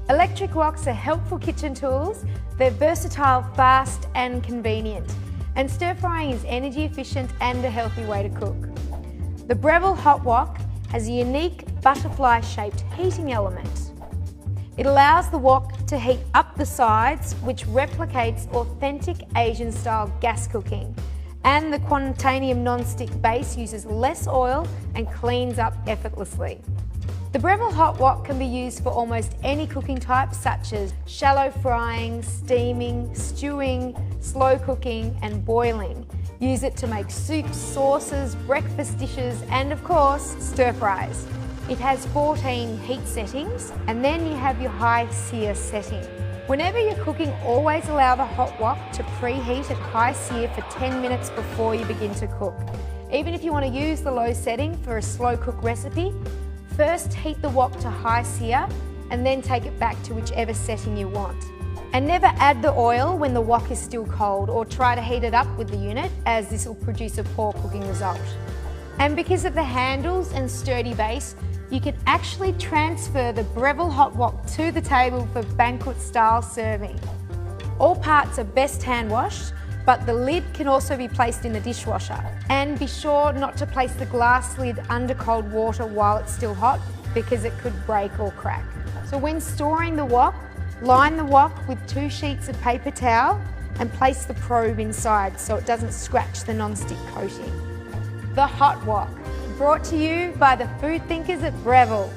Electric woks are helpful kitchen tools. They're versatile, fast and convenient. And stir frying is energy efficient and a healthy way to cook. The Breville Hot Wok has a unique butterfly-shaped heating element. It allows the wok to heat up the sides, which replicates authentic Asian-style gas cooking. And the quantanium non-stick base uses less oil and cleans up effortlessly. The Breville Hot Wok can be used for almost any cooking type, such as shallow frying, steaming, stewing, slow cooking and boiling. Use it to make soups, sauces, breakfast dishes and of course stir fries. It has 14 heat settings and then you have your high sear setting. Whenever you're cooking, always allow the hot wok to preheat at high sear for 10 minutes before you begin to cook. Even if you want to use the low setting for a slow cook recipe, first heat the wok to high sear and then take it back to whichever setting you want. And never add the oil when the wok is still cold or try to heat it up with the unit, as this will produce a poor cooking result. And because of the handles and sturdy base, you can actually transfer the Breville Hot Wok to the table for banquet style serving. All parts are best hand washed, but the lid can also be placed in the dishwasher. And be sure not to place the glass lid under cold water while it's still hot, because it could break or crack. So when storing the wok, line the wok with 2 sheets of paper towel and place the probe inside so it doesn't scratch the non-stick coating. The Hot Wok, brought to you by the food thinkers at Breville.